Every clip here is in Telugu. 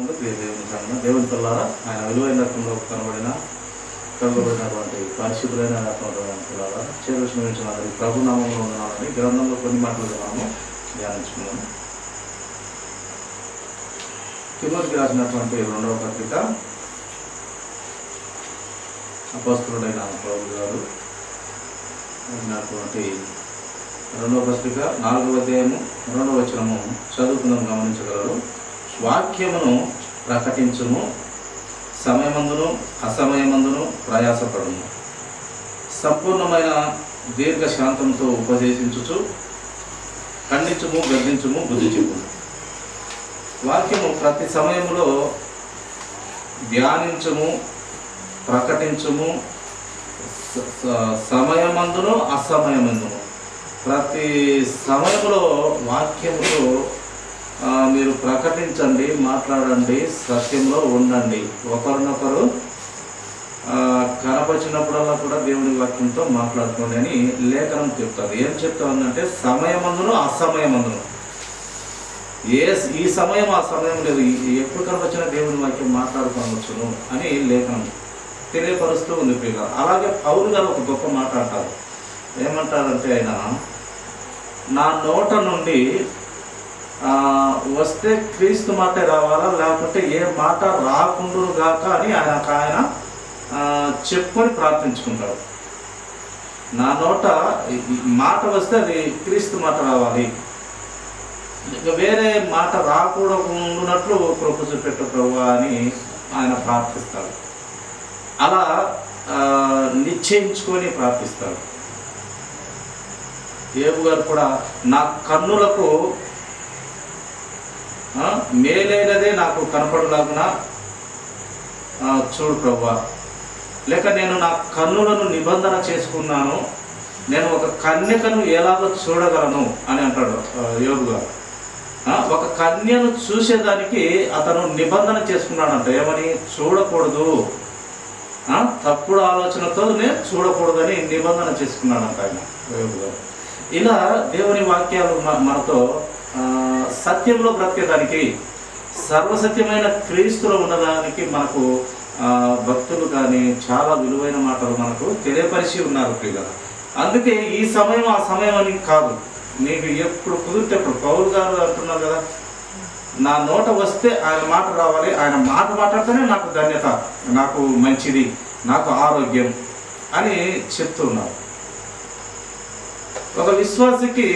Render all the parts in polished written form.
దేవుని పిల్లారా, ఆయన విలువైన రకంలో కనబడినటువంటి పరిశుద్ధులైన పిల్లారా, చేరువచ్చిన ప్రభునామంలో ఉన్నామని గ్రంథంలో కొన్ని మాటలు మనము ధ్యానించుకున్నాము. తిమోతికి రాసినటువంటి 2వ పత్రిక అపోస్తలుడైన పౌలు గారు రాసినటువంటి 2వ పత్రిక 4వ అధ్యాయము 2వ వచనము చదువుకుందాం, గమనించగలరు. వాక్యమును ప్రకటించుము, సమయమందును అసమయమందును ప్రయాసపడుము, సంపూర్ణమైన దీర్ఘశాంతంతో ఉపదేశించుచు ఖండించుము, గద్దించుము, బుద్ధి చెప్పుము. వాక్యము ప్రతి సమయంలో ధ్యానించుము, ప్రకటించుము, సమయమందును అసమయమందును. ప్రతి సమయంలో వాక్యముతో మీరు ప్రకటించండి, మాట్లాడండి, సత్యంలో ఉండండి. ఒకరినొకరు కనపరిచినప్పుడల్లా కూడా దేవుని వాక్యంతో మాట్లాడుకోండి అని లేఖనం చెప్తుంది. ఏం చెప్తుందంటే సమయమందును అసమయమందును. ఈ సమయం ఆ సమయం లేదు, ఎప్పుడు కనపరిచిన దేవుని వాక్యం మాట్లాడుకోవచ్చును అని లేఖనం తెలియపరుస్తూ ఉంది ప్రియుల. అలాగే పౌలు గారు ఒక గొప్ప మాట అంటారు. ఏమంటారంటే, ఆయన నా నోట నుండి వస్తే క్రీస్తు మాట రావాలా, లేకపోతే ఏ మాట రాకుండును గాక అని ఆయన చెప్పుకొని ప్రార్థించుకుంటాడు. నా నోట మాట వస్తే అది క్రీస్తు మాట రావాలి, ఇక వేరే మాట రాకూడకున్నట్లు కృప చూపెట్టు ప్రభువా అని ఆయన ప్రార్థిస్తాడు. అలా నిశ్చయించుకొని ప్రార్థిస్తాడు. యోబు గారు కూడా నా కన్నులకు మేలైనదే నాకు కనపడలాగున చూడు ప్రభువా, లేక నేను నా కన్నులను నిబంధన చేసుకున్నాను, నేను ఒక కన్యకను ఎలాగో చూడగలను అని అంటాడు యోబు గారు. ఒక కన్యను చూసేదానికి అతను నిబంధన చేసుకున్నాడంట. ఏమని? చూడకూడదు, తప్పుడు ఆలోచనతోనే చూడకూడదని నిబంధన చేసుకున్నాడంట ఆయన యోబు గారు. ఇలా దేవుని వాక్యాలు మనతో సత్యంలో బ్రతికేదానికి, సర్వసత్యమైన క్రీస్తులో ఉండడానికి మనకు భక్తులు కానీ చాలా విలువైన మాటలు మనకు తెలియపరిచి ఉన్నారు ప్రియులారా. అందుకే ఈ సమయం ఆ సమయం అని కాదు, నీకు ఎప్పుడు కుదిరితే అప్పుడు. పౌలు గారు అంటున్నారు కదా, నా నోట వస్తే ఆయన మాట రావాలి, ఆయన మాట మాట్లాడితేనే నాకు ధన్యత, నాకు మంచిది, నాకు ఆరోగ్యం అని చెప్తున్నారు. ఒక విశ్వాసికి,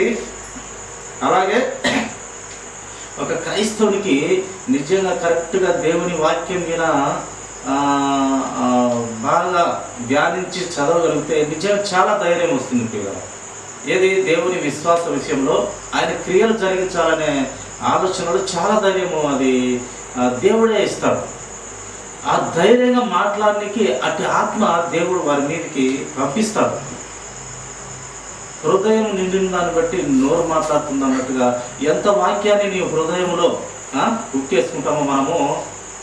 అలాగే ఒక క్రైస్తవునికి నిజంగా కరెక్ట్గా దేవుని వాక్యం మీద బాగా ధ్యానించి చదవగలిగితే నిజంగా చాలా ధైర్యం వస్తుంది పిల్లలు. ఏది? దేవుని విశ్వాస విషయంలో ఆయన క్రియలు జరిగించాలనే ఆలోచనలు చాలా ధైర్యము అది దేవుడే ఇస్తాడు. ఆ ధైర్యంగా మాట్లాడడానికి అటు ఆత్మ దేవుడు వారి మీదకి పంపిస్తాడు. హృదయం నిండిన దాన్ని బట్టి నోరు మాట్లాడుతుంది అన్నట్టుగా ఎంత వాక్యాన్ని నీ హృదయంలో కుక్కేసుకుంటామో. మనము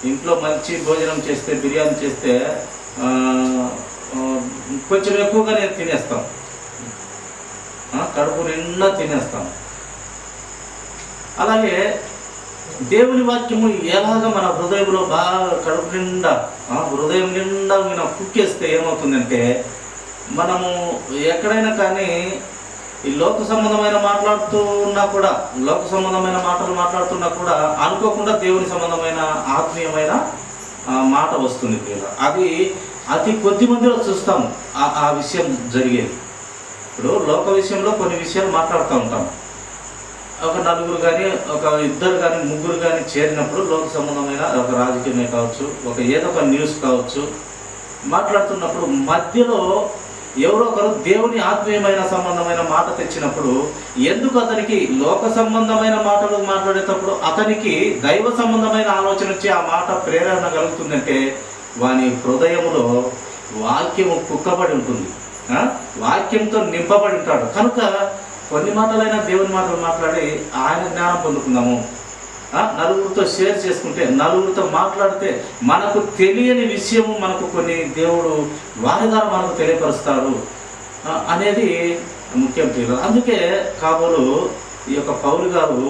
ఇంట్లో మంచి భోజనం చేస్తే, బిర్యానీ చేస్తే కొంచెం ఎక్కువగానే తినేస్తాం, కడుపు నిండా తినేస్తాం. అలాగే దేవుని వాక్యము ఎలాగ మన హృదయంలో బాగా కడుపు నిండా హృదయం నిండా మనం కుక్కేస్తే ఏమవుతుందంటే, మనము ఎక్కడైనా కానీ ఈ లోక సంబంధమైన లోక సంబంధమైన మాటలు మాట్లాడుతున్నా కూడా అనుకోకుండా దేవుని సంబంధమైన ఆత్మీయమైన మాట వస్తుంది. అది అతి కొద్ది మందిలో చూస్తాము ఆ విషయం జరిగేది. ఇప్పుడు లోక విషయంలో కొన్ని విషయాలు మాట్లాడుతూ ఉంటాం. ఒక నలుగురు కానీ, ఒక ఇద్దరు కానీ, ముగ్గురు కానీ చేరినప్పుడు లోక సంబంధమైన ఒక రాజకీయమే కావచ్చు, ఏదో ఒక న్యూస్ కావచ్చు, మాట్లాడుతున్నప్పుడు మధ్యలో ఎవరో ఒకరు దేవుని ఆత్మీయమైన సంబంధమైన మాట తెచ్చినప్పుడు, ఎందుకు అతనికి లోక సంబంధమైన మాటలు మాట్లాడేటప్పుడు అతనికి దైవ సంబంధమైన ఆలోచన వచ్చి ఆ మాట ప్రేరణ కలుగుతుందంటే, వాని హృదయములో వాక్యము కుక్కబడి ఉంటుంది, వాక్యంతో నింపబడి ఉంటాడు. కనుక కొన్ని మాటలైనా దేవుని మాటలు మాట్లాడి ఆయన జ్ఞానం పొందుకుందాము. నలుగురితో షేర్ చేసుకుంటే, నలుగురితో మాట్లాడితే మనకు తెలియని విషయము మనకు కొన్ని దేవుడు వారి ద్వారా మనకు తెలియపరుస్తాడు అనేది ముఖ్యం. అందుకే కాబోలు ఈ యొక్క పౌలు గారు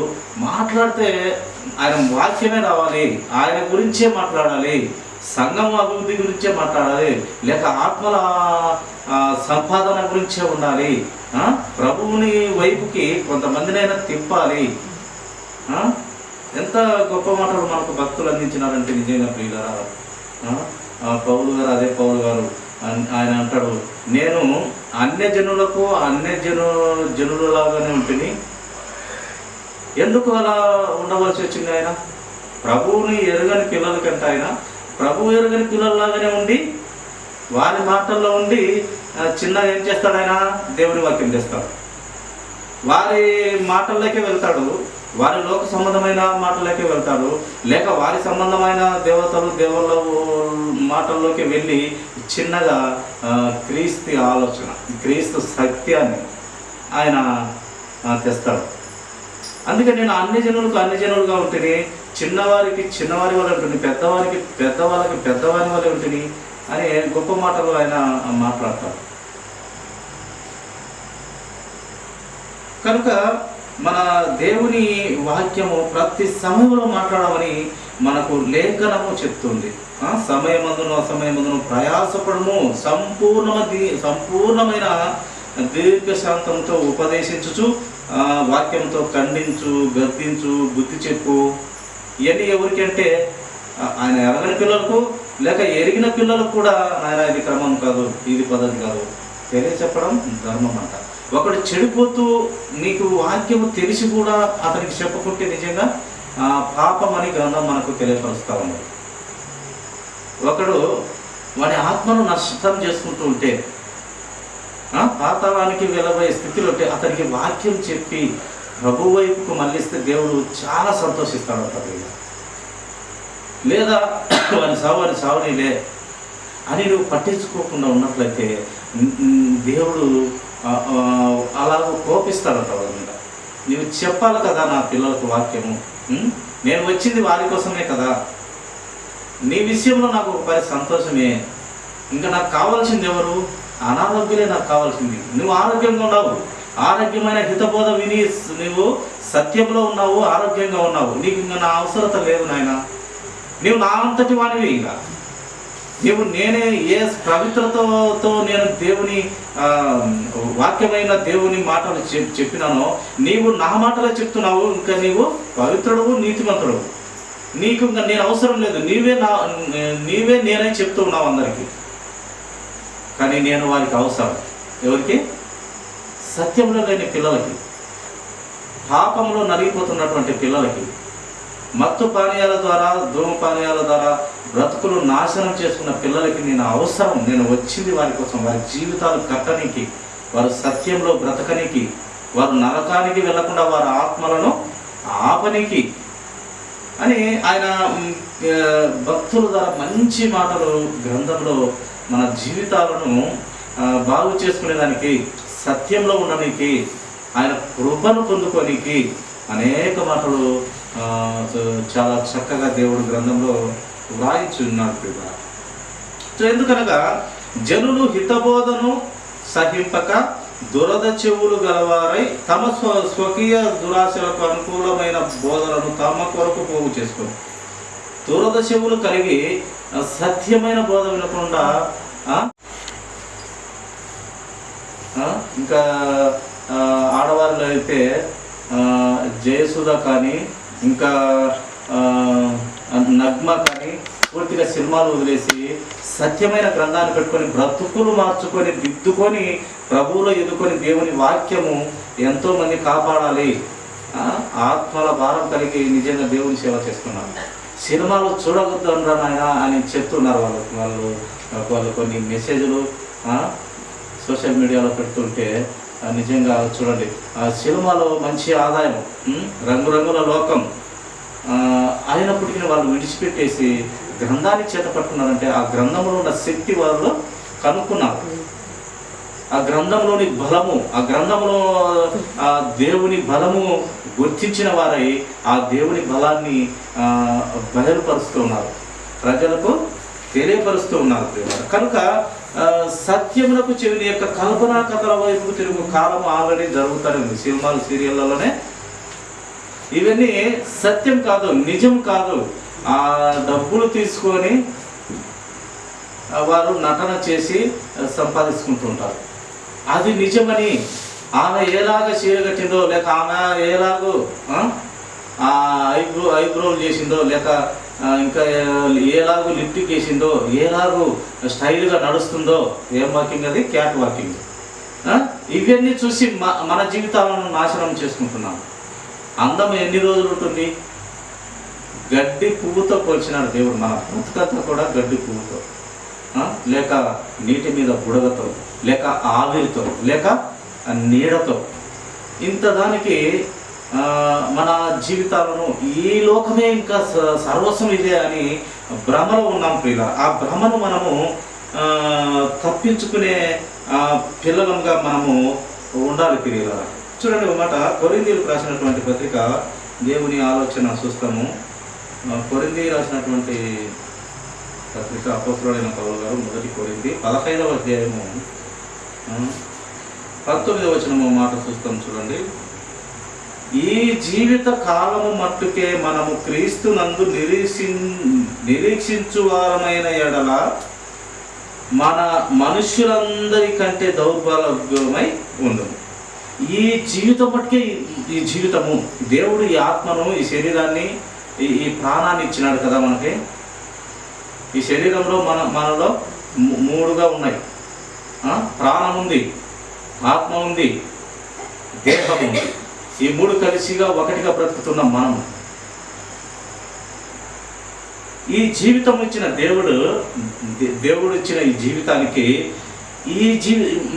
మాట్లాడితే ఆయన వాక్యమే రావాలి, ఆయన గురించే మాట్లాడాలి, సంఘం అభివృద్ధి గురించే మాట్లాడాలి, లేక ఆత్మల సంపాదన గురించే ఉండాలి, ప్రభువుని వైపుకి కొంతమందినైనా తిప్పాలి. ఎంత గొప్ప మాటలు మనకు భక్తులు అందించినారంటే నిజంగా ప్రియులారా. పౌలు గారు, అదే పౌలు గారు ఆయన అంటాడు, నేను అన్యజనులకు జనులలాగానే ఉంటుంది. ఎందుకు అలా ఉండవలసి వచ్చింది? ఆయన ప్రభువుని ఎరగని పిల్లల కంటే ఆయన ప్రభువు ఎరగని పిల్లల్లాగానే ఉండి వారి మాటల్లో ఉండి చిన్నగా ఏం చేస్తాడు? ఆయన దేవుని వాక్యం చేస్తాడు, వారి మాటల్లోకే వెళ్తాడు, వారి లోక సంబంధమైన మాటలకే వెళ్తాడు, లేక వారి సంబంధమైన దేవతలు దేవుళ్ళ మాటల్లోకి వెళ్ళి చిన్నగా క్రీస్తు ఆలోచన, క్రీస్తు సత్యాన్ని ఆయన తెస్తాడు. అందుకే నేను అన్ని జనులుగా ఉంటుంది, చిన్నవారికి చిన్నవారి వల్ల ఉంటుంది, పెద్దవాళ్ళకి పెద్దవారి వల్ల ఉంటుంది అని గొప్ప మాటలు ఆయన మాట్లాడతాడు. కనుక మన దేవుని వాక్యము ప్రతి సమయంలో మాట్లాడమని మనకు లేఖనము చెప్తుంది. సమయమందును అసమయమందును ప్రయాసపడము, సంపూర్ణమైన దీర్ఘశాంతంతో ఉపదేశించుచు, వాక్యంతో ఖండించు, గద్దించు, బుద్ధి చెప్పు. ఇవన్నీ ఎవరికి అంటే ఆయన ఎరగని పిల్లలకు, లేక ఎరిగిన పిల్లలకు కూడా ఆయన ఇది క్రమం కాదు, ఇది పద్ధతి కాదు తెలియచెప్పడం ధర్మం అంట. ఒకడు చెడిపోతూ నీకు వాక్యము తెలిసి కూడా అతనికి చెప్పకుంటే నిజంగా పాపం అని గ్రంథం మనకు తెలియపరుస్తూ ఉన్నది. ఒకడు వాడి ఆత్మను నష్టం చేసుకుంటూ ఉంటే, పాతాళానికి వెళ్ళబోయే స్థితిలో ఉంటే అతనికి వాక్యం చెప్పి ప్రభు వైపుకు మళ్ళిస్తే దేవుడు చాలా సంతోషిస్తాడు అతను. లేదా వాని సావనిలే అని నువ్వు పట్టించుకోకుండా ఉన్నట్లయితే దేవుడు అలా కోపిస్తాడట వాళ్ళ మీద. నువ్వు చెప్పాలి కదా నా పిల్లలకు వాక్యము, నేను వచ్చింది వారి కోసమే కదా, నీ విషయంలో నాకు ఒక సంతోషమే, ఇంకా నాకు కావాల్సింది ఎవరు? అనారోగ్యులే నాకు కావాల్సింది. నువ్వు ఆరోగ్యంగా ఉన్నావు, ఆరోగ్యమైన హితబోధ విని నువ్వు సత్యంలో ఉన్నావు, ఆరోగ్యంగా ఉన్నావు, నీకు ఇంకా నా అవసరత లేదు నాయన. నీవు నా అంతటి వానివి. ఇక నేనే ఏ పవిత్రతతో నేను దేవుని వాక్యమైన దేవుని మాటలు చెప్పినానో నీవు నా మాటలే చెప్తున్నావు. ఇంకా నీవు పవిత్రుడు, నీతిమంతుడు, నీకు ఇంకా నేను అవసరం లేదు, నీవే నేనే చెప్తూ ఉన్నావు అందరికీ. కానీ నేను వారికి అవసరం. ఎవరికి? సత్యంలో లేని పిల్లలకి, పాపంలో నలిగిపోతున్నటువంటి పిల్లలకి, మత్తు పానీయాల ద్వారా, ధూమపానీయాల ద్వారా బ్రతుకులు నాశనం చేసుకున్న పిల్లలకి నేను అవసరం. నేను వచ్చింది వారి కోసం, వారి జీవితాలు కట్టడానికి, వారు సత్యంలో బ్రతకనికి, వారు నరకానికి వెళ్లకుండా వారి ఆత్మలను ఆపనికి అని ఆయన భక్తుల ద్వారా మంచి మాటలు గ్రంథంలో మన జీవితాలను బాగు చేసుకునేదానికి, సత్యంలో ఉండడానికి, ఆయన కృపను పొందుకోనికి అనేక మాటలు చాలా చక్కగా దేవుడు గ్రంథంలో వ్రాయించున్నాడు. సో ఎందుకనగా జనులు హితబోధను సహింపక దురద చెవులు గలవారై తమ స్వకీయ దురాశలకు అనుకూలమైన బోధనను తమ కొరకు పోగు చేసుకో. దురద చెవులు కలిగి సత్యమైన బోధ వినకుండా ఇంకా ఆడవారిలో అయితే జయసుధ కానీ, ఇంకా నగ్మ కానీ పూర్తిగా సినిమాలు వదిలేసి సత్యమైన గ్రంథాన్ని పెట్టుకొని బ్రతుకులు మార్చుకొని దిద్దుకొని ప్రభువులో ఎదుకొని దేవుని వాక్యము ఎంతోమంది కాపాడాలి, ఆత్మల భారం కలిగి నిజంగా దేవుని సేవ చేస్తున్నారు. సినిమాలు చూడవద్దు అనరా నాయన అని చెప్తున్నారు వాళ్ళు కొన్ని మెసేజ్లు సోషల్ మీడియాలో పెడుతుంటే నిజంగా చూడండి. సినిమాలో మంచి ఆదాయం, రంగురంగుల లోకం అయినప్పటికీ వాళ్ళు విడిచిపెట్టేసి గ్రంథాన్ని చేత పట్టుకున్నారంటే ఆ గ్రంథంలో ఉన్న శక్తి వాళ్ళు కనుక్కున్నారు. ఆ గ్రంథంలోని బలము, ఆ గ్రంథంలో దేవుని బలము గుర్తించిన వారై ఆ దేవుని బలాన్ని బయలుపరుస్తూ ఉన్నారు, ప్రజలకు తెలియపరుస్తూ ఉన్నారు. కనుక సత్యములకు చెవిని యొక్క కల్పనా కథల వైపు తిరుగు కాలం ఆల్రెడీ జరుగుతూనే ఉంది. సినిమాలు, సీరియళ్లలోనే ఇవన్నీ సత్యం కాదు, నిజం కాదు. ఆ డబ్బులు తీసుకొని వారు నటన చేసి సంపాదించుకుంటుంటారు. అది నిజమని, ఆమె ఏలాగ చీర కట్టిందో, లేక ఆమె ఏలాగో ఐబ్రోలు చేసిందో, లేక ఇంకా ఏలాగో లిప్టిక్ వేసిందో, ఏలాగో స్టైల్గా నడుస్తుందో, ఏం వాకింగ్ అది? Cat walking. ఇవన్నీ చూసి మన జీవితాలను నాశనం చేసుకుంటున్నాం. అందం ఎన్ని రోజులు ఉంటుంది? గడ్డి పువ్వుతో పోల్చినాడు దేవుడు మన బ్రతుకంతా కూడా. గడ్డి పువ్వుతో, లేక నీటి మీద బుడగతో, లేక ఆవిరితో, లేక నీడతో, ఇంత దానికి మన జీవితాలను ఈ లోకమే ఇంకా సర్వస్వం ఇదే అని భ్రమలో ఉన్నాం ప్రియుల. ఆ భ్రమను మనము తప్పించుకునే పిల్లలంగా మనము ఉండాలి ప్రియుల. చూడండి ఒక మాట, కొరింథీయులకు రాసినటువంటి పత్రిక దేవుని ఆలోచన చూస్తాము. కొరింథీ రాసినటువంటి పత్రిక అపోస్తలుడైన పౌలు గారు, 1 కొరింథీ 15వ అధ్యాయము 19వ వచనము మాట చూస్తాం. చూడండి, ఈ జీవిత కాలము మట్టుకే మనము క్రీస్తు నందు నిరీక్షించువారమైన ఎడల మన మనుష్యులందరికంటే దౌర్బల్యమై ఉండును. ఈ జీవితం మట్టుకే, ఈ జీవితము దేవుడు ఈ ఆత్మను, ఈ శరీరాన్ని, ఈ ప్రాణాన్ని ఇచ్చినాడు కదా మనకి. ఈ శరీరంలో మనలో 3గా ఉన్నాయి. ప్రాణం ఉంది, ఆత్మ ఉంది, దేహం ఉంది. ఈ 3 కలిసిగా ఒకటిగా బ్రతుకుతున్నాం మనం. ఈ జీవితం ఇచ్చిన దేవుడు ఇచ్చిన ఈ జీవితానికి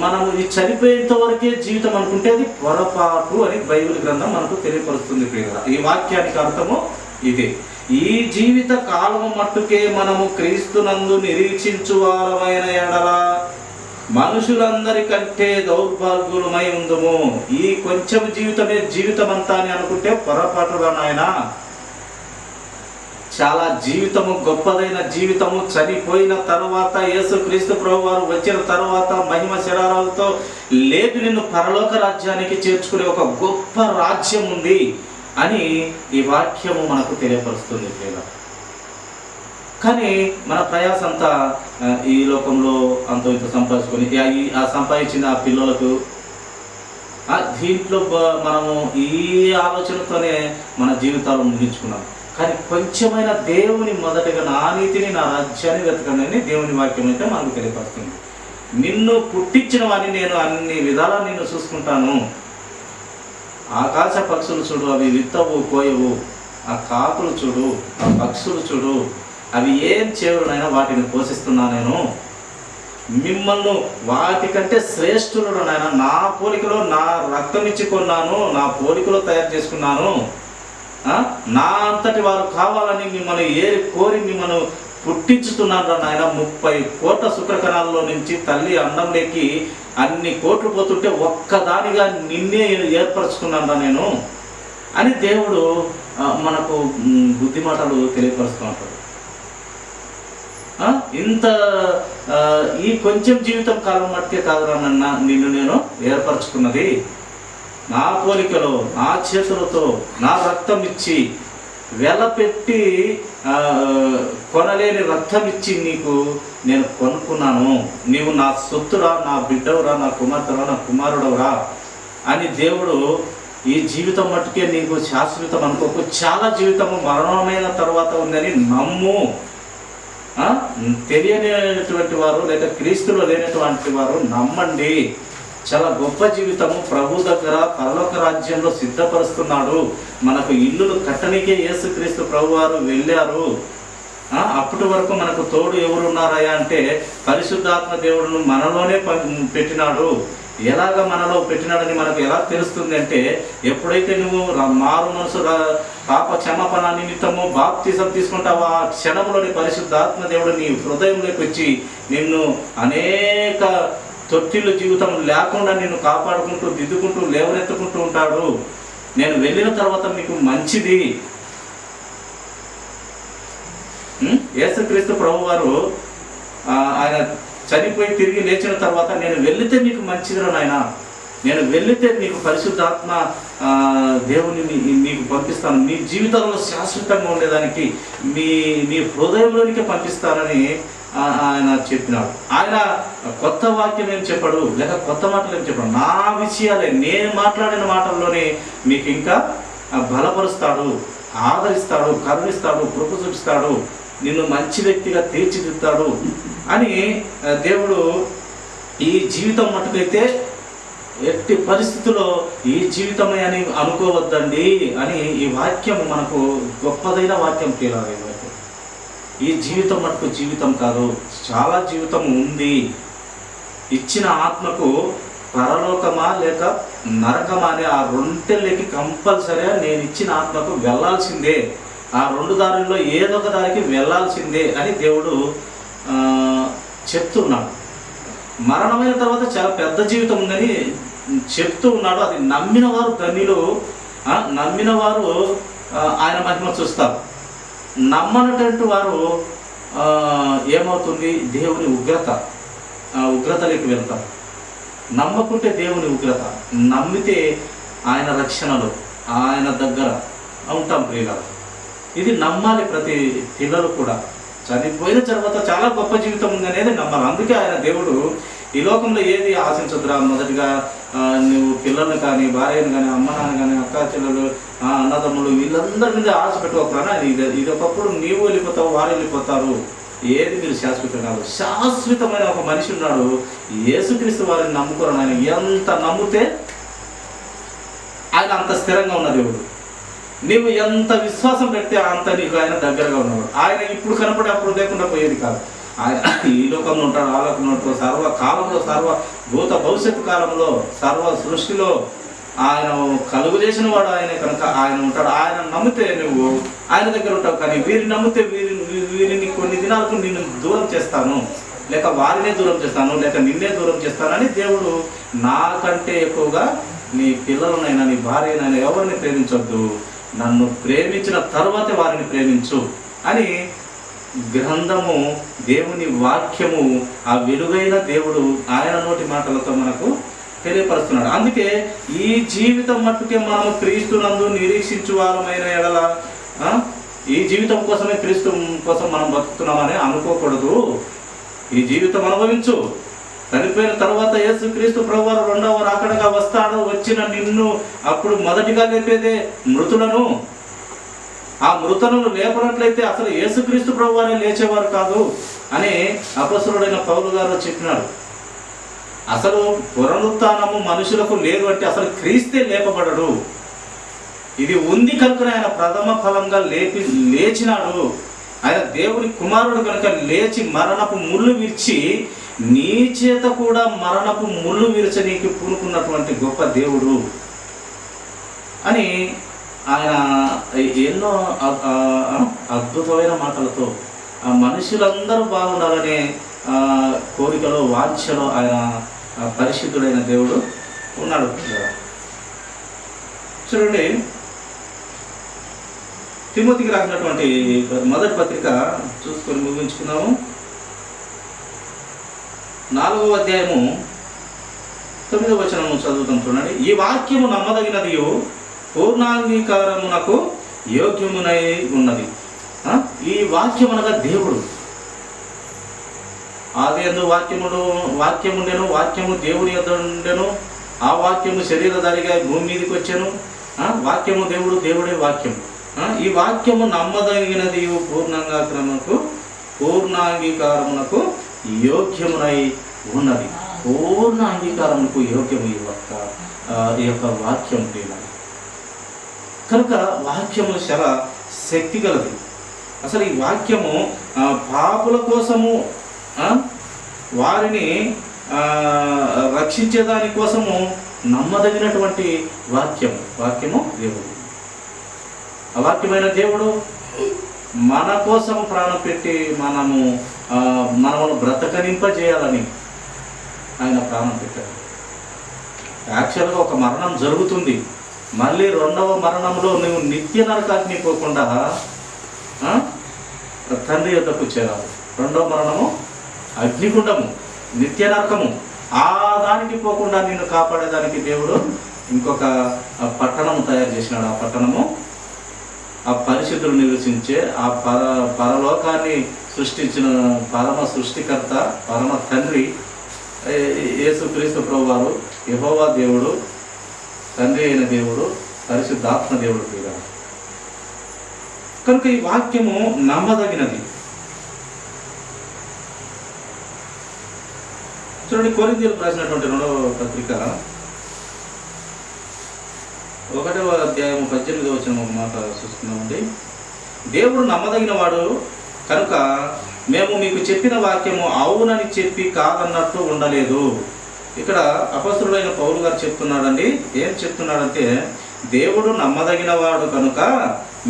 మనము ఈ చనిపోయేంత వరకే జీవితం అనుకుంటే అది పొరపాటు అని బైబిల్ గ్రంథం మనకు తెలియపరుస్తుంది ప్రియులారా. ఈ వాక్యానికి అర్థము ఇదే. ఈ జీవిత కాలము మట్టుకే మనము క్రీస్తునందు నిరీక్షించువారమైన ఎడల మనుషులందరికంటే దౌర్భాగ్యులమై ఉందుము. ఈ కొంచెం జీవితమే జీవితం అంతా అని అనుకుంటే పొరపాటుగా నాయన. చాలా జీవితము, గొప్పదైన జీవితము చనిపోయిన తర్వాత, యేసుక్రీస్తు ప్రభువారు వచ్చిన తర్వాత మహిమ శరీరాలతో లేపి నిన్ను పరలోక రాజ్యానికి చేర్చుకునే ఒక గొప్ప రాజ్యం ఉంది అని ఈ వాక్యము మనకు తెలియపరుస్తుంది ప్రియులారా. కానీ మన ప్రయాస అంతా ఈ లోకంలో అంత ఇంత సంపాదించుకొని ఆ సంపాదించిన ఆ పిల్లలకు దీంట్లో మనము ఈ ఆలోచనతోనే మన జీవితాలు ముగించుకున్నాం. కానీ కొంచెమైనా దేవుని మొదటగా నా నీతిని, నా రాజ్యాన్ని వెతకండి అని దేవుని వాక్యం అయితే మనకు తెలియపరుస్తుంది. నిన్ను పుట్టించిన వాడిని నేను అన్ని విధాలా నిన్ను చూసుకుంటాను. ఆకాశ పక్షులు చూడు, అవి విత్తవు కోయవు. ఆ కాకులు చూడు, ఆ పక్షులు చూడు, అవి ఏం చేయవునైనా వాటిని పోషిస్తున్నా నేను. మిమ్మల్ని వాటికంటే శ్రేష్ఠులను నాయన, నా పోలికలో నా రక్తం ఇచ్చి కొన్నాను, నా పోలికలో తయారు చేసుకున్నాను. నా అంతటి వారు కావాలని మిమ్మల్ని కోరి మిమ్మల్ని పుట్టించుతున్నాను నాయన. 30 కోట్ల శుక్రకణాల్లో నుంచి తల్లి అండంలోకి అన్ని కోట్లు పోతుంటే ఒక్కదానిగా నిన్నే ఏర్పరచుకున్నాను నేను అని దేవుడు మనకు బుద్ధి మాటలు తెలియపరుస్తున్నప్పుడు ఇంత ఈ కొంచెం జీవితం కాలం మట్టికే కాదురానన్న నిన్ను నేను ఏర్పరచుకున్నది. నా పోలికలో, నా చేతులతో, నా రక్తం ఇచ్చి వెలపెట్టి కొనలేని రక్తం ఇచ్చి నీకు నేను కొనుక్కున్నాను. నీవు నా సొత్తురా, నా బిడ్డవురా, నా కుమార్తెరా, నా కుమారుడవురా అని దేవుడు ఈ జీవితం మట్టుకే నీకు శాశ్వతం అనుకోకు. చాలా జీవితము మరణమైన తర్వాత ఉందని నమ్ము. తెలియనిటువంటి వారు లేక క్రీస్తులో లేనటువంటి వారు నమ్మండి. చాలా గొప్ప జీవితము ప్రభు దగ్గర పరలోక రాజ్యంలో సిద్ధపరుస్తున్నాడు. మనకు ఇల్లులు కట్టనికే యేసుక్రీస్తు ప్రభు వారు వెళ్ళారు. అప్పటి వరకు మనకు తోడు ఎవరున్నారయ్యా అంటే పరిశుద్ధాత్మ దేవుడును మనలోనే పెట్టినాడు. ఎలాగ మనలో పెట్టినాడని మనకు ఎలా తెలుస్తుంది అంటే, ఎప్పుడైతే నువ్వు మారు మనసు పాప క్షమాపణ నిమిత్తము బాప్తిజం తీసుకుంటావో ఆ క్షణంలోని పరిశుద్ధాత్మ దేవుడు నీ హృదయంలోకి వచ్చి నిన్ను అనేక తొట్టిల్లు జీవితం లేకుండా నిన్ను కాపాడుకుంటూ దిద్దుకుంటూ లేవనెత్తుకుంటూ ఉంటాడు. నేను వెళ్ళిన తర్వాత మీకు మంచిది. యేసుక్రీస్తు ప్రభువారు ఆయన చనిపోయి తిరిగి లేచిన తర్వాత నేను వెళితే మీకు మంచిదిరా నాయన, నేను వెళితే నీకు పరిశుద్ధాత్మ దేవుని నీకు పంపిస్తాను, నీ జీవితంలో శాశ్వతంగా ఉండేదానికి నీ హృదయంలోనికే పంపిస్తానని ఆయన చెప్పినాడు. ఆయన కొత్త వాక్యం ఏం చెప్పాడు, లేక కొత్త మాటలు ఏం చెప్పాడు, నా విషయాలే, నేను మాట్లాడిన మాటల్లోనే మీకు ఇంకా బలపరుస్తాడు, ఆదరిస్తాడు, కరుణిస్తాడు, కృప చూపిస్తాడు, నిన్ను మంచి వ్యక్తిగా తీర్చిదిద్దుతాడు అని దేవుడు. ఈ జీవితం మటుకైతే ఎట్టి పరిస్థితుల్లో ఈ జీవితమే అని అనుకోవద్దండి అని ఈ వాక్యం మనకు గొప్పదైన వాక్యం కీలాలి. ఈ జీవితం మటుకు జీవితం కాదు, చాలా జీవితం ఉంది. ఇచ్చిన ఆత్మకు పరలోకమా లేక నరకమా అనే ఆ రెండెళ్ళకి కంపల్సరీగా నేను ఇచ్చిన ఆత్మకు వెళ్ళాల్సిందే, ఆ రెండు దారుల్లో ఏదో ఒక దారికి వెళ్ళాల్సిందే అని దేవుడు చెప్తున్నాడు. మరణమైన తర్వాత చాలా పెద్ద జీవితం ఉందని చెప్తూ ఉన్నాడు. అది నమ్మిన వారు ధన్యులు, నమ్మిన వారు ఆయన మహిమ చూస్తారు. నమ్మనటువంటి వారు ఏమవుతుంది, దేవుని ఉగ్రతలోకి వెళ్తారు. నమ్మకుంటే దేవుని ఉగ్రత, నమ్మితే ఆయన రక్షణలో ఆయన దగ్గర ఉంటాం ప్రియులారా. ఇది నమ్మాలి ప్రతి పిల్లలు కూడా. చనిపోయిన తర్వాత చాలా గొప్ప జీవితం ఉంది అనేది నమ్మాలి. అందుకే ఆయన దేవుడు ఈ లోకంలో ఏది ఆశించదురా, మొదటిగా నువ్వు పిల్లల్ని కానీ, భార్యను కానీ, అమ్మ నాన్న కానీ, అక్క చెల్లెలు, అన్నదమ్ములు వీళ్ళందరి మీద ఆశ పెట్టుకోకుండా ఇది ఒకప్పుడు నీవు వెళ్ళిపోతావు, వారు వెళ్ళిపోతారు, ఏది మీరు శాశ్వతం కాదు. శాశ్వతమైన ఒక మనిషి ఉన్నాడు, యేసుక్రీస్తు వారిని నమ్ముకోరు. ఆయన ఎంత నమ్మితే ఆయన అంత స్థిరంగా ఉన్న దేవుడు. నీవు ఎంత విశ్వాసం పెడితే అంత నీకు ఆయన దగ్గరగా ఉన్నవాడు. ఆయన ఇప్పుడు కనపడే అప్పుడు లేకుండా పోయేది కాదు. ఆయన ఈ లోకంలో ఉంటాడు, ఆ లోకంలో ఉంటాడు, సర్వకాలంలో, భూత భవిష్యత్తు కాలంలో, సర్వ సృష్టిలో ఆయన కలుగు చేసిన వాడు ఆయన కనుక ఆయన ఉంటాడు. ఆయన నమ్మితే నువ్వు ఆయన దగ్గర ఉంటావు. కానీ వీరిని నమ్మితే వీరిని కొన్ని దినాలకు నిన్ను దూరం చేస్తాను, లేక వారినే దూరం చేస్తాను, లేక నిన్నే దూరం చేస్తానని దేవుడు. నాకంటే ఎక్కువగా నీ పిల్లలనైనా నీ భార్యనైనా ఎవరిని ప్రేమించొద్దు, నన్ను ప్రేమించిన తర్వాతే వారిని ప్రేమించు అని గ్రంథము, దేవుని వాక్యము, ఆ వెలుగైన దేవుడు ఆయన నోటి మాటలతో మనకు తెలియపరుస్తున్నాడు. అందుకే ఈ జీవితం మట్టుకే మనము క్రీస్తునందు నిరీక్షించు వారమైన ఎడల, ఈ జీవితం కోసమే క్రీస్తు కోసం మనం బతుకుతున్నామని అనుకోకూడదు. ఈ జీవితం అనుభవించు, చనిపోయిన తర్వాత యేసుక్రీస్తు ప్రభువారు రెండవ రాకడగా వస్తాడు. వచ్చిన నిన్ను అప్పుడు మొదటిగా లేపేదే మృతులను. ఆ మృతులను లేపనట్లయితే అసలు యేసుక్రీస్తు ప్రభువారే లేచేవారు కాదు అని అపొస్తలుడైన పౌలు గారు చెప్పినాడు. అసలు పునరుత్థానము మనుషులకు లేదు అంటే అసలు క్రీస్తే లేపబడడు. ఇది ఉంది కనుక ఆయన ప్రథమ ఫలంగా లేచినాడు. ఆయన దేవుని కుమారుడు కనుక లేచి మరణపు ముళ్ళు విరిచి నీ చేత కూడా మరణపు ముళ్ళు విరచనీకి పూనుకున్నటువంటి గొప్ప దేవుడు అని ఆయన ఎన్నో అద్భుతమైన మాటలతో మనుషులందరూ బాగుండాలనే కోరికలో, వాంఛలో ఆయన పరిశుద్ధుడైన దేవుడు ఉన్నాడు. చూడండి, తిమోతికి రాసినటువంటి మొదటి పత్రిక చూసుకొని ముగించుకున్నాము. 4వ అధ్యాయము 9వ వచనము చదువుతాం. చూడండి, ఈ వాక్యము నమ్మదగినదియు పూర్ణాంగీకారమునకు యోగ్యమునై ఉన్నది. ఈ వాక్యం అనగా దేవుడు. ఆదియందు వాక్యముండెను, వాక్యము దేవుని యొద్ద ఉండెను, ఆ వాక్యము శరీరధారిగా భూమి మీదకి వచ్చాను. వాక్యము దేవుడు, దేవుడే వాక్యము. ఈ వాక్యము నమ్మదగినది పూర్ణాంగీకారమునకు యోగ్యమునై ఉన్నది. పూర్ణ అంగీకారమునకు యోగ్యము ఈ యొక్క వాక్యం కనుక వాక్యము చాలా శక్తి గలది. అసలు ఈ వాక్యము పాపుల కోసము, వారిని రక్షించేదాని కోసము నమ్మదగినటువంటి వాక్యము దేవుడు. అవాక్యమైన దేవుడు మన కోసం ప్రాణం పెట్టి మనము బ్రతకనింపజేయాలని ఆయన ప్రాణం పెట్టారు. యాక్చువల్గా ఒక మరణం జరుగుతుంది, మళ్ళీ రెండవ మరణంలో నువ్వు నిత్య నరకాగ్ని పోకుండా తండ్రి యొద్దకు చేరాలి. రెండవ మరణము అగ్నిగుండము, నిత్య నరకము. ఆ దానికి పోకుండా నిన్ను కాపాడేదానికి దేవుడు ఇంకొక పట్టణము తయారు చేసినాడు. ఆ పట్టణము ఆ పరిశుద్ధులు నివసించే ఆ పరలోకాన్ని సృష్టించిన పరమ సృష్టికర్త, పరమ తండ్రి యేసుక్రీస్తు ప్రభువారు, యెహోవా దేవుడు, తండ్రి అయిన దేవుడు, పరిశుద్ధాత్మ దేవుడు కూడా. కనుక ఈ వాక్యము నమ్మదగినది. చూడండి, కొరింథీయులకు రాసినటువంటి 2వ పత్రిక 1వ అధ్యాయం 18వ వచనం ఒక మాట చూస్తున్నామండి. దేవుడు నమ్మదగిన వాడు కనుక మేము మీకు చెప్పిన వాక్యము అవునని చెప్పి కాదన్నట్టు ఉండలేదు. ఇక్కడ అపొస్తలుడైన పౌలు గారు చెప్తున్నాడండి. ఏం చెప్తున్నాడంటే, దేవుడు నమ్మదగిన వాడు కనుక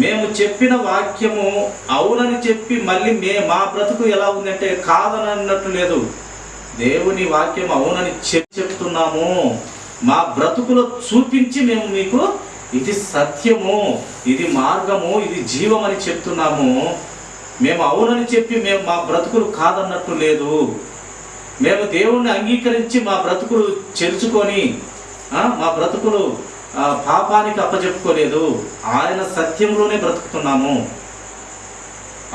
మేము చెప్పిన వాక్యము అవునని చెప్పి మళ్ళీ మా బ్రతుకు ఎలా ఉందంటే కాదనన్నట్టు లేదు. దేవుని వాక్యం అవునని చెప్తున్నాము, మా బ్రతుకులో చూపించి మేము మీకు ఇది సత్యము, ఇది మార్గము, ఇది జీవం అని చెప్తున్నాము. మేము అవునని చెప్పి మేము మా బ్రతుకులు కాదన్నట్టు లేదు. మేము దేవుణ్ణి అంగీకరించి మా బ్రతుకులు చెరుచుకొని మా బ్రతుకులు పాపానికి అప్పచెప్పుకోలేదు. ఆయన సత్యంలోనే బ్రతుకుతున్నాము,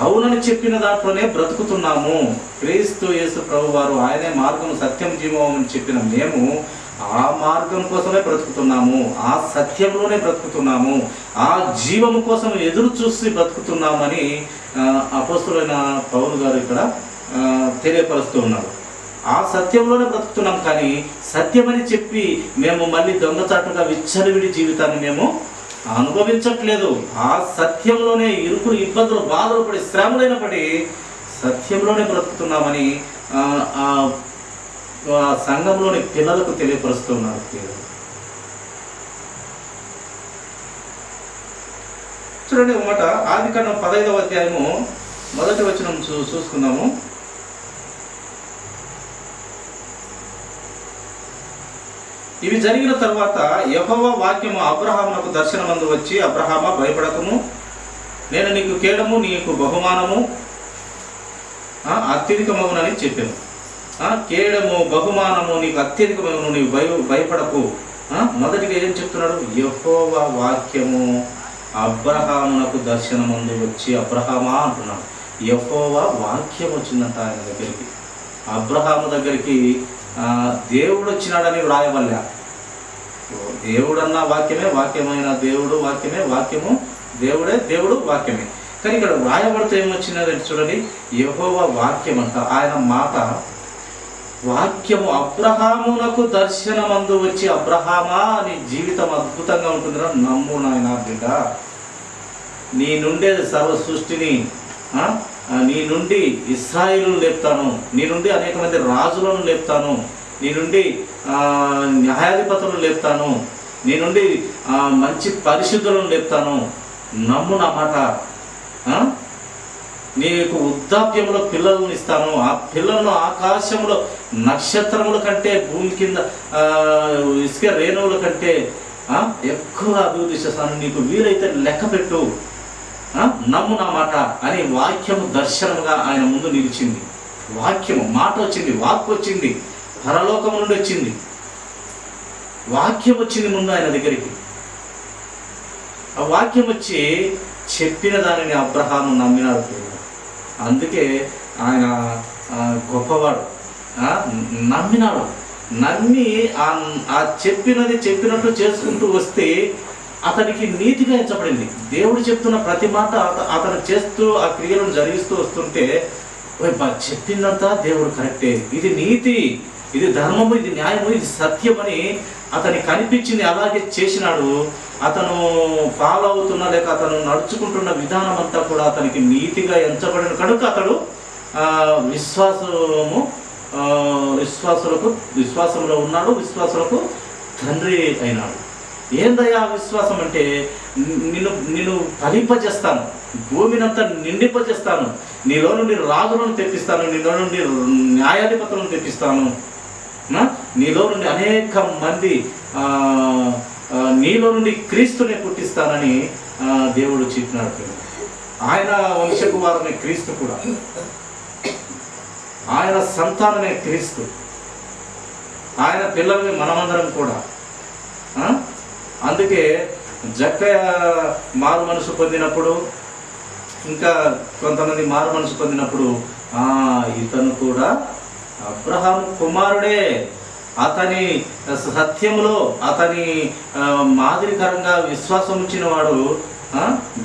అవునని చెప్పిన దాంట్లోనే బ్రతుకుతున్నాము. క్రీస్తు యేసు ప్రభువారు ఆయనే మార్గం, సత్యం, జీవం అని చెప్పిన మేము ఆ మార్గం కోసమే బ్రతుకుతున్నాము, ఆ సత్యంలోనే బ్రతుకుతున్నాము, ఆ జీవము కోసం ఎదురు చూసి బ్రతుకుతున్నామని అపొస్తలుడైన పౌలు గారు ఇక్కడ తెలియపరుస్తూ ఉన్నారు. ఆ సత్యంలోనే బ్రతుకుతున్నాం, కానీ సత్యమని చెప్పి మేము మళ్ళీ దొంగచాటుగా విచ్చలవిడి జీవితాన్ని మేము అనుభవించట్లేదు. ఆ సత్యంలోనే ఇరుకులు, ఇబ్బందులు, బాధలు పడి, శ్రమలైన పడి సత్యంలోనే బ్రతుకుతున్నామని సంఘంలోని పిల్లలకు తెలియపరుస్తున్నారు. చూడండి ఒక మాట, ఆదికాండం 15వ అధ్యాయము 1వ వచనం చూసుకుందాము. ఇవి జరిగిన తర్వాత యెహోవా వాక్యము అబ్రహామునకు దర్శనమందు వచ్చి, అబ్రహామా భయపడకుము, నేను నీకు కేడము, నీకు బహుమానము అత్యధికమగునని చెప్పాను. కేడము, బహుమానము నీకు అత్యధికమగును, నీవు భయపడకు. మొదటిగా ఏం చెప్తున్నాడు? యెహోవా వాక్యము అబ్రహామునకు దర్శనమందు వచ్చి, అబ్రహామా అంటున్నాడు. యెహోవా వాక్యం వచ్చిందంట ఆయన దగ్గరికి, అబ్రహాము దగ్గరికి దేవుడు వచ్చినాడని వ్రాయవల్ల. దేవుడన్న వాక్యమే, వాక్యమైన దేవుడు వాక్యమే, వాక్యము దేవుడే, దేవుడు వాక్యమే. కానీ ఇక్కడ వ్రాయబడితే ఏమొచ్చినదంటే చూడండి, యెహోవా వాక్యం అంట, ఆయన మాట, వాక్యము అబ్రహామునకు దర్శనమందు వచ్చి, అబ్రహామా నీ జీవితం అద్భుతంగా ఉంటుందిరా, నమ్ము నాయన బిడ్డ, నీ నుండే సర్వ సృష్టిని, నీ నుండి ఇశ్రాయేలును లేపుతాను, నీ నుండి అనేక మంది రాజులను లేపుతాను, నీ నుండి న్యాయాధిపతులను లేపుతాను, నీ నుండి మంచి పరిశుద్ధులను లేపుతాను, నమ్ము నా మాట. నీకు వృద్ధాప్యంలో పిల్లలను ఇస్తాను, ఆ పిల్లలను ఆకాశంలో నక్షత్రముల కంటే, భూమి కింద ఇసుక రేణువుల కంటే ఎక్కువ అభివృద్ధి చేస్తాను, నీకు వీలైతే లెక్క పెట్టు, నమ్ము నా మాట అని వాక్యము దర్శనముగా ఆయన ముందు నిలిచింది. వాక్యము, మాట వచ్చింది, వాక్కు వచ్చింది, పరలోకం నుండి వచ్చింది, వాక్యం వచ్చింది ముందు ఆయన దగ్గరికి. ఆ వాక్యం వచ్చి చెప్పిన దానిని అబ్రహాము నమ్మినాడు. అందుకే ఆయన గొప్పవాడు. నమ్మినాడు, నమ్మి ఆ చెప్పినది చెప్పినట్టు చేసుకుంటూ వస్తే అతనికి నీతిగా ఎంచబడింది. దేవుడు చెప్తున్న ప్రతి మాట అతను చేస్తూ ఆ క్రియలను జరిగిస్తూ వస్తుంటే, చెప్పిందంతా దేవుడు కరెక్టే, ఇది నీతి, ఇది ధర్మము, ఇది న్యాయము, ఇది సత్యమని అతనికి కనిపించింది. అలాగే చేసినాడు. అతను ఫాలో అవుతున్న లేక అతను నడుచుకుంటున్న విధానం అంతా కూడా అతనికి నీతిగా ఎంచబడిన కనుక అతడు విశ్వాసంలో ఉన్నాడు, విశ్వాసులకు తండ్రి అయినాడు. ఏందయ్యా విశ్వాసం అంటే, నిన్ను ఫలింపజేస్తాను, భూమినంతా నిండింపజేస్తాను, నీలో నుండి రాజులను తెప్పిస్తాను, నీలో నుండి న్యాయాధిపతులను తెప్పిస్తాను, నీలో నుండి అనేక మంది నీలో నుండి క్రీస్తునే పుట్టిస్తానని దేవుడు చెప్పినాడు. ఆయన వంశపు వారమే క్రీస్తు కూడా, ఆయన సంతానమే క్రీస్తు. ఆయన పిల్లలమే మనమందరం కూడా. అందుకే జక్కయ్య మారు మనసు పొందినప్పుడు, ఇంకా కొంతమంది మారు మనసు పొందినప్పుడు ఇతను కూడా అబ్రహాము కుమారుడే, అతని సత్యములో అతని మాదిరికరంగా విశ్వాసం ఉంచిన వాడు,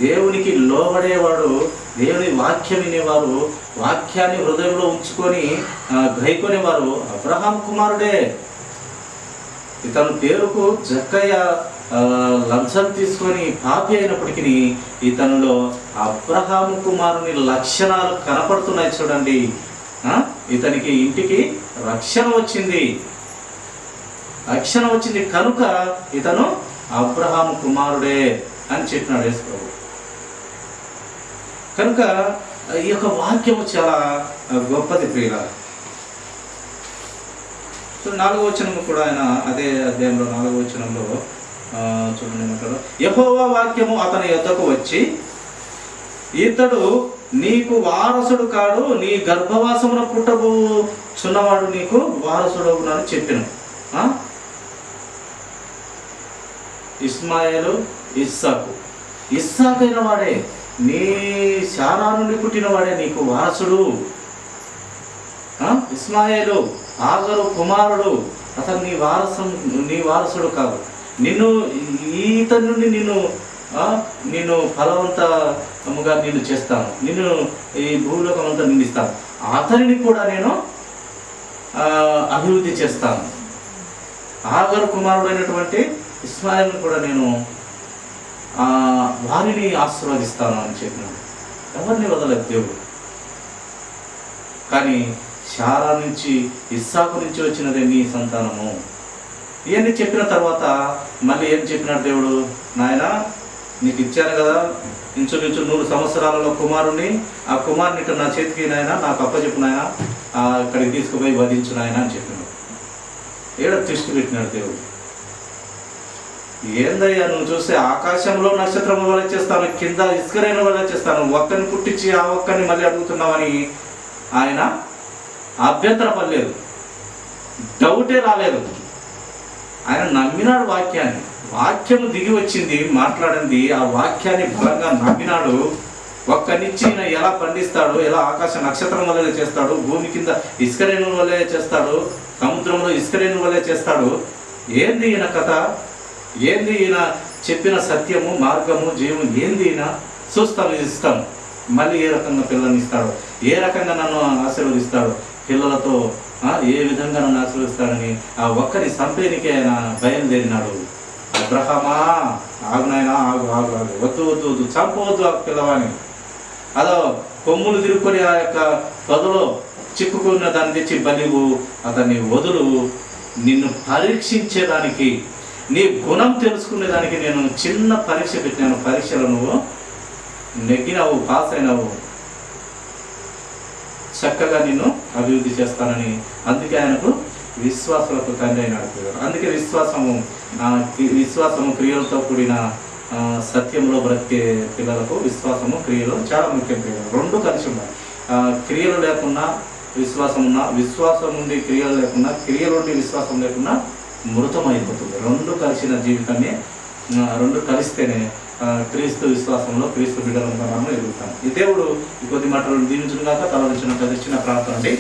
దేవునికి లోబడేవాడు, దేవుని వాక్యం వినేవారు, వాక్యాన్ని హృదయంలో ఉంచుకొని గ్రహికొనేవారు అబ్రహాం కుమారుడే. ఇతని పేరుకు జక్కయ్య లంచం తీసుకొని పాపి అయినప్పటికీ ఇతనిలో అబ్రహాము కుమారుని లక్షణాలు కనపడుతున్నాయి. చూడండి, ఇతనికి ఇంటికి రక్షణ వచ్చింది కనుక ఇతను అబ్రహాము కుమారుడే అని చెప్పినాడు యేసు ప్రభు. కనుక ఈ యొక్క వాక్యము చాలా గొప్పది ప్రియుల. 4వ వచనము కూడా ఆయన అదే అధ్యాయంలో 4వ వచనంలో చూడండి ఏమంటాడు, యెహోవా వాక్యము అతని యొద్దకు వచ్చి, ఇతడు నీకు వారసుడు కాడు, నీ గర్భవాసమున పుట్టబోచున్నవాడు నీకు వారసుడు అని చెప్పాను. ఇస్మాయేలు ఇస్సాకైన వాడే, నీ శారా నుండి పుట్టిన వాడే నీకు వారసుడు. ఇస్మాయేలు ఆగరు కుమారుడు, అతను నీ వారసుడు కాదు. ఈతని నుండి నిన్ను ఫలవంతముగా నిన్ను చేస్తాను, నిన్ను ఈ భూలోకం అంతా నిందిస్తాను, అతనిని కూడా నేను అభివృద్ధి చేస్తాను. ఆగరు కుమారుడు అయినటువంటి ఇస్మాయిల్ని కూడా నేను వారిని ఆశీర్వదిస్తాను అని చెప్పినాడు. ఎవరిని వదలదు దేవుడు. కానీ శారా నుంచి, ఇస్సాకు నుంచి వచ్చినదే నీ సంతానము. ఇవన్నీ చెప్పిన తర్వాత మళ్ళీ ఏం చెప్పినాడు దేవుడు, నాయన నీకు ఇచ్చాను కదా ఇంచుమించు 100 సంవత్సరాలలో కుమారుణ్ణి, ఆ కుమారుని ఇక్కడ నా చేతికి నాయన నాకు అప్పచెప్పు నాయన, ఇక్కడికి తీసుకుపోయి వధించు నాయన అని చెప్పినాడు. దృష్టి పెట్టినాడు దేవుడు. ఏందయ్యా నువ్వు చూస్తే ఆకాశంలో నక్షత్రం వల్ల చేస్తాను, కింద ఇసుకరేణు వల్ల చేస్తాను, ఒక్కని పుట్టించి ఆ ఒక్కని మళ్ళీ అడుగుతున్నావని ఆయన అభ్యంతరపడలేదు, డౌటే రాలేదు. ఆయన నమ్మినాడు వాక్యాన్ని. వాక్యము దిగి వచ్చింది, మాట్లాడింది, ఆ వాక్యాన్ని బలంగా నమ్మినాడు. ఒక్కనిచ్చి ఈయన ఎలా పండిస్తాడు, ఎలా ఆకాశ నక్షత్రం వల్లే చేస్తాడు, భూమి కింద ఇసుకరేణుల వల్లే చేస్తాడు, సముద్రంలో ఇసుకరేణుల వల్లే చేస్తాడు. ఏంది ఈయన కథ, ఏంది ఈయన చెప్పిన సత్యము, మార్గము, జీవము ఏంది ఈయన? చూస్తాము, ఇస్తాము. మళ్ళీ ఏ రకంగా పిల్లల్ని ఇస్తాడు, ఏ రకంగా నన్ను ఆశీర్వదిస్తాడు, పిల్లలతో ఏ విధంగా నన్ను ఆశీర్వదిస్తాడని ఆ ఒక్కరి సంపేనికి ఆయన బయలుదేరినాడు. అబ్రహామా ఆగునైనా ఆగు ఆగు ఆగు, వద్దు వద్దు వద్దు, చంపవద్దు ఆ పిల్లవాని. అదో కొమ్ములు తిరుక్కొని ఆ యొక్క పొదలో చిక్కుకున్న దాన్ని తెచ్చి బలివు, అతన్ని వదులు, నిన్ను పరీక్షించేదానికి, నీ గుణం తెలుసుకునేదానికి నేను చిన్న పరీక్ష పెట్టినాను. పరీక్షలో నువ్వు నెగ్గినావు, పాస్ అయినావు, చక్కగా నిన్ను అభివృద్ధి చేస్తానని. అందుకే ఆయనకు విశ్వాసాలకు తండ్రి అయినాడు. అందుకే విశ్వాసము క్రియలతో కూడిన సత్యంలో బ్రతికే పిల్లలకు విశ్వాసము, క్రియలు చాలా ముఖ్యం. రెండు కలిసి ఉన్నాయి. క్రియలు లేకుండా విశ్వాసం ఉన్నా, విశ్వాసం నుండి క్రియలు లేకుండా, క్రియలు నుండి విశ్వాసం లేకుండా మృతమైపోతుంది. రెండు కలిసిన జీవితాన్ని, రెండు కలిస్తేనే క్రీస్తు విశ్వాసంలో క్రీస్తు బిడ్డలంగా మనం ఎదుగుతాం. ఈ దేవుడు ఈ కొద్ది మాటలను దీవించుగాక. తల చిన్న ప్రార్థన అండి.